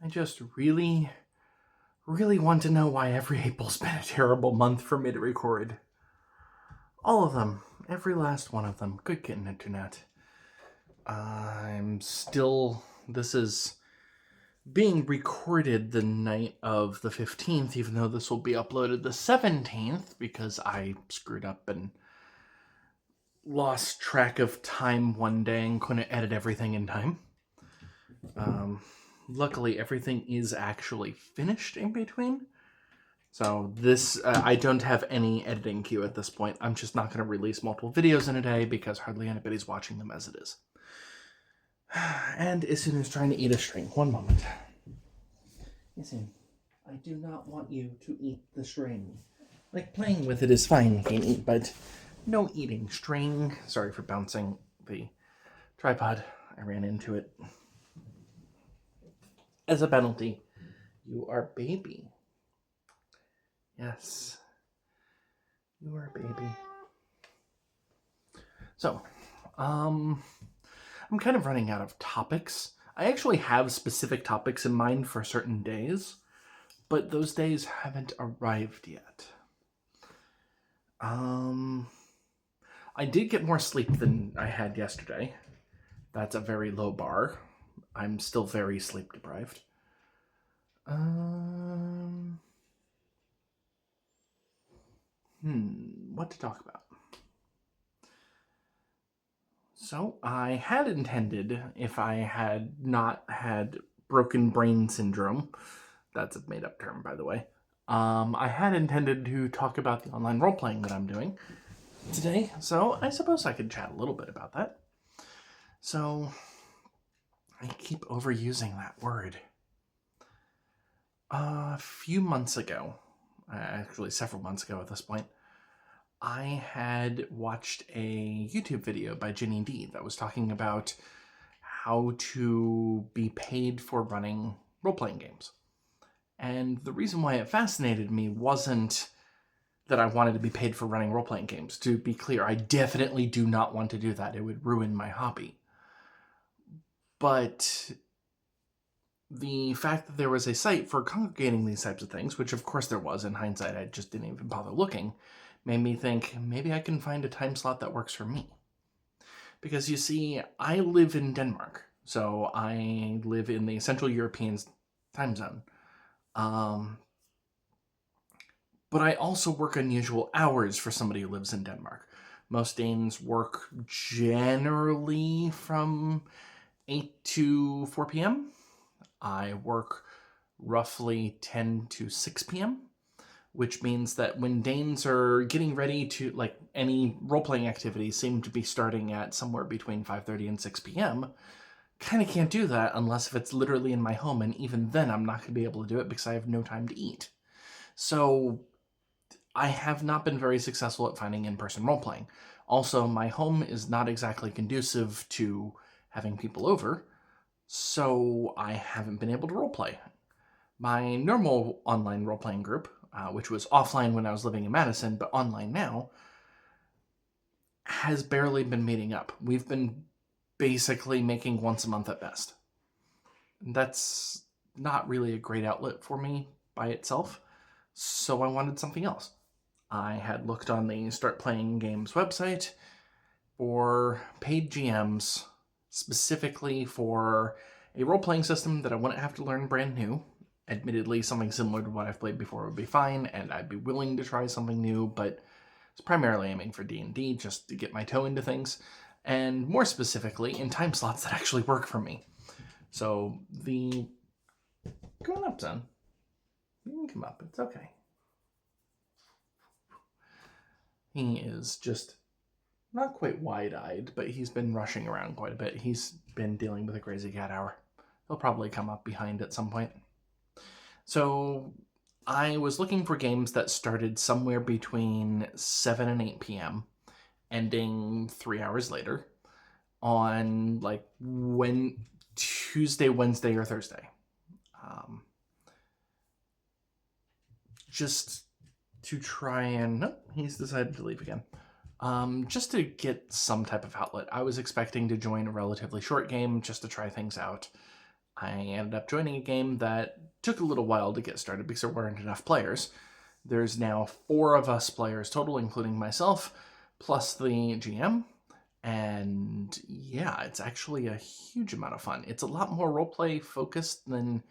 I just really want to know why every April's been a terrible month for me to record. All of them. Every last one of them. Good getting internet. This is being recorded the night of the 15th, even though this will be uploaded the 17th, because I screwed up and lost track of time one day and couldn't edit everything in time. Luckily, everything is actually finished in between. So this, I don't have any editing queue at this point. I'm just not going to release multiple videos in a day because hardly anybody's watching them as it is. And Isun is trying to eat a string. One moment. Isun, I do not want you to eat the string. Like, playing with it is fine, Kate, but no eating string. Sorry for bouncing the tripod. I ran into it. As a penalty, you are baby. Yes. You are baby. So, I'm kind of running out of topics. I actually have specific topics in mind for certain days, but those days haven't arrived yet. I did get more sleep than I had yesterday. That's a very low bar. I'm still very sleep deprived. What to talk about? So, I had intended, if I had not had broken brain syndrome, that's a made-up term, by the way, I had intended to talk about the online role-playing that I'm doing today, so I suppose I could chat a little bit about that. So, I keep overusing that word. A few months ago, actually several months ago at this point, I had watched a YouTube video by Ginny D that was talking about how to be paid for running role-playing games. And the reason why it fascinated me wasn't that I wanted to be paid for running role-playing games. To be clear, I definitely do not want to do that. It would ruin my hobby. But the fact that there was a site for congregating these types of things, which of course there was, in hindsight I just didn't even bother looking, made me think maybe I can find a time slot that works for me. Because you see, I live in Denmark, so I live in the Central European time zone. But I also work unusual hours for somebody who lives in Denmark. Most Danes work generally from 8 to 4 p.m. I work roughly 10 to 6 p.m., which means that when Danes are getting ready to, like, any role-playing activities seem to be starting at somewhere between 5:30 and 6 p.m., kind of can't do that unless if it's literally in my home, and even then I'm not going to be able to do it because I have no time to eat. So I have not been very successful at finding in-person role-playing. Also, my home is not exactly conducive to having people over, so I haven't been able to roleplay. My normal online role-playing group, which was offline when I was living in Madison, but online now, has barely been meeting up. We've been basically making once a month at best. That's not really a great outlet for me by itself, so I wanted something else. I had looked on the StartPlayingGames website for paid GMs, specifically for a role-playing system that I wouldn't have to learn brand new. Admittedly, something similar to what I've played before would be fine, and I'd be willing to try something new, but it's primarily aiming for D&D just to get my toe into things, and more specifically, in time slots that actually work for me. So Go on up, son. You can come up, it's okay. He is just not quite wide-eyed, but he's been rushing around quite a bit. He's been dealing with a crazy cat hour. He'll probably come up behind at some point. So I was looking for games that started somewhere between 7 and 8 p.m., ending 3 hours later, on like Tuesday, Wednesday, or Thursday. Just to try and... Nope, he's decided to leave again. Just to get some type of outlet. I was expecting to join a relatively short game just to try things out. I ended up joining a game that took a little while to get started because there weren't enough players. There's now 4 of us players total, including myself, plus the GM. And yeah, it's actually a huge amount of fun. It's a lot more roleplay focused than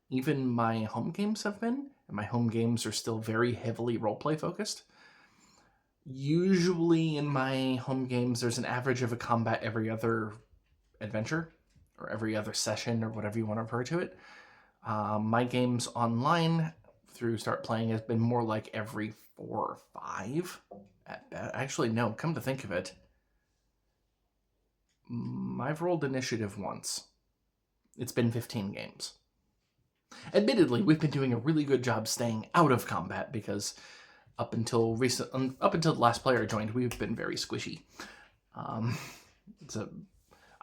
even my home games have been. And my home games are still very heavily roleplay focused. Usually in my home games, there's an average of a combat every other adventure, or every other session, or whatever you want to refer to it. My games online through Start Playing has been more like every 4 or 5 at best. Actually, no, come to think of it, I've rolled initiative once. It's been 15 games. Admittedly, we've been doing a really good job staying out of combat because up until the last player joined, we've been very squishy.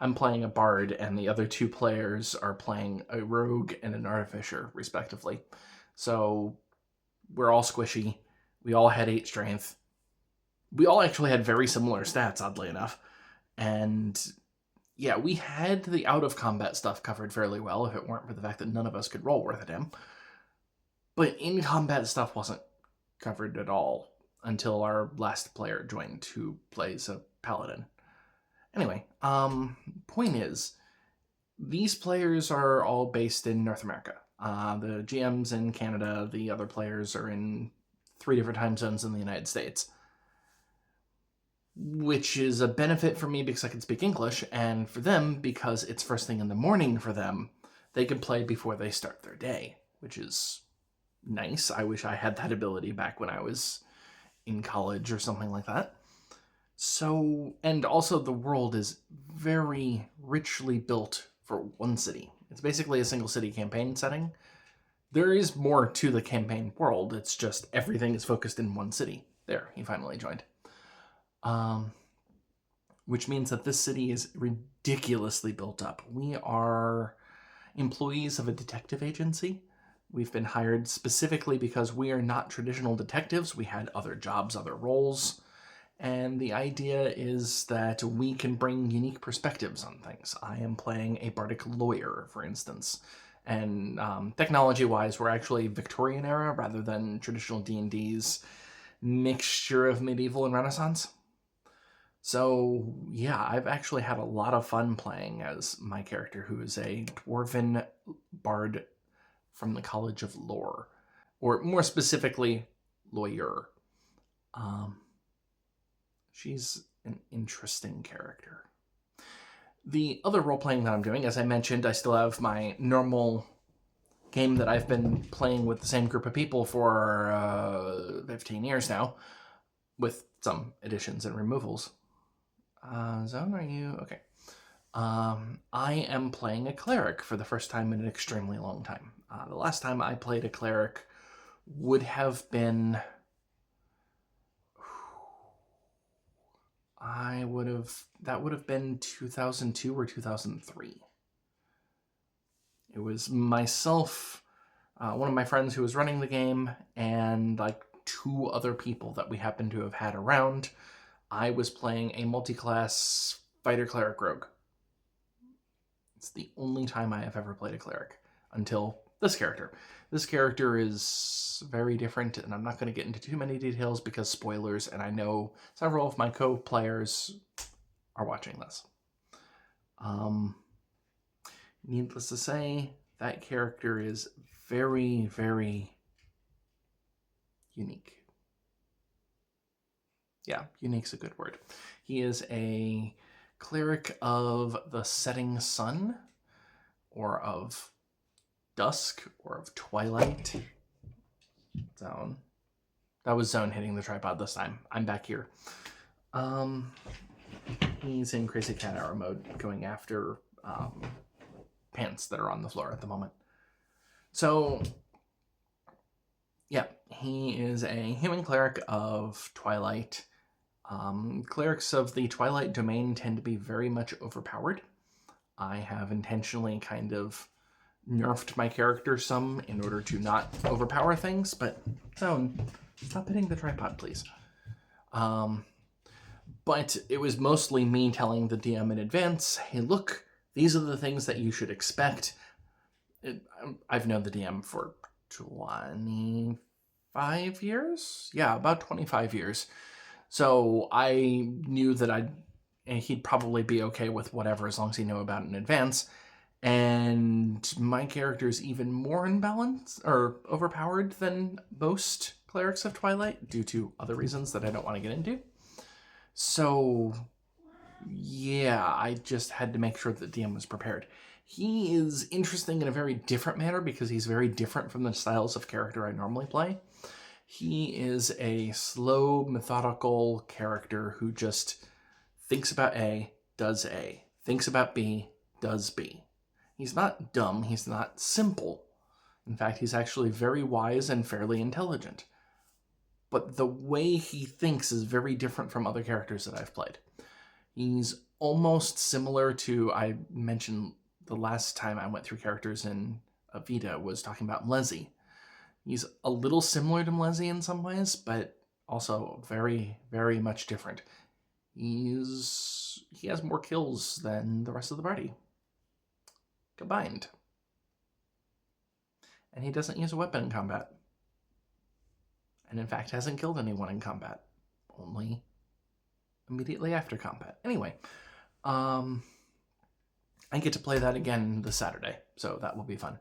I'm playing a bard, and the other 2 players are playing a rogue and an artificer, respectively. So we're all squishy. We all had 8 strength. We all actually had very similar stats, oddly enough. And yeah, we had the out-of-combat stuff covered fairly well, if it weren't for the fact that none of us could roll worth a damn. But in-combat stuff wasn't covered at all until our last player joined, who plays a paladin. Anyway, point is, these players are all based in North America. The GM's in Canada, the other players are in 3 different time zones in the United States. Which is a benefit for me because I can speak English, and for them, because it's first thing in the morning for them, they can play before they start their day, which is nice. I wish I had that ability back when I was in college or something like that. So, and also the world is very richly built for one city. It's basically a single city campaign setting. There is more to the campaign world. It's just everything is focused in one city. There, he finally joined. Which means that this city is ridiculously built up. We are employees of a detective agency. We've been hired specifically because we are not traditional detectives. We had other jobs, other roles. And the idea is that we can bring unique perspectives on things. I am playing a bardic lawyer, for instance. And technology-wise, we're actually Victorian era rather than traditional D&D's mixture of medieval and Renaissance. So, yeah, I've actually had a lot of fun playing as my character, who is a dwarven bard from the College of Lore. Or more specifically, lawyer. She's an interesting character. The other role-playing that I'm doing, as I mentioned, I still have my normal game that I've been playing with the same group of people for 15 years now, with some additions and removals. Zone, are you? Okay. I am playing a cleric for the first time in an extremely long time. The last time I played a cleric would have been... that would have been 2002 or 2003. It was myself, one of my friends who was running the game, and like 2 other people that we happened to have had around. I was playing a multi-class fighter cleric rogue. It's the only time I have ever played a cleric until this character. This character is very different, and I'm not going to get into too many details because spoilers, and I know several of my co-players are watching this. Needless to say, that character is very, very unique. Yeah, unique's a good word. He is a cleric of the setting sun, or of dusk, or of twilight. Zone. That was Zone hitting the tripod this time. I'm back here. He's in crazy cat hour mode, going after pants that are on the floor at the moment. So, yeah, he is a human cleric of twilight. Clerics of the Twilight domain tend to be very much overpowered. I have intentionally kind of nerfed my character some in order to not overpower things, but Zone, stop hitting the tripod, please. But it was mostly me telling the DM in advance, hey, look, these are the things that you should expect. I've known the DM for 25 years. Yeah, about 25 years. So I knew that he'd probably be okay with whatever as long as he knew about it in advance. And my character is even more imbalanced or overpowered than most clerics of Twilight due to other reasons that I don't want to get into. So yeah, I just had to make sure that the DM was prepared. He is interesting in a very different manner because he's very different from the styles of character I normally play. He is a slow, methodical character who just thinks about A, does A, thinks about B, does B. He's not dumb, he's not simple. In fact, he's actually very wise and fairly intelligent. But the way he thinks is very different from other characters that I've played. He's almost similar to, I mentioned the last time I went through characters in VEDA was talking about Mlezi. He's a little similar to Mlezi in some ways, but also very, very much different. He has more kills than the rest of the party combined. And he doesn't use a weapon in combat. And in fact hasn't killed anyone in combat. Only immediately after combat. Anyway, I get to play that again this Saturday, so that will be fun.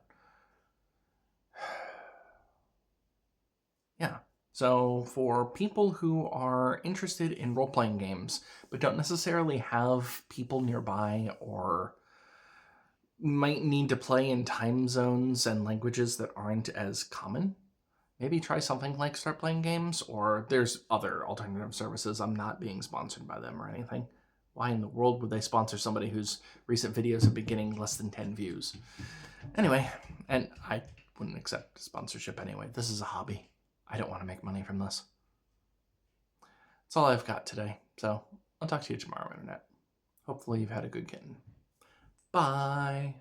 Yeah. So for people who are interested in role-playing games, but don't necessarily have people nearby or might need to play in time zones and languages that aren't as common, maybe try something like StartPlayingGames, or there's other alternative services. I'm not being sponsored by them or anything. Why in the world would they sponsor somebody whose recent videos have been getting less than 10 views? Anyway, and I wouldn't accept sponsorship anyway. This is a hobby. I don't want to make money from this. That's all I've got today. So I'll talk to you tomorrow, Internet. Hopefully you've had a good kitten. Bye.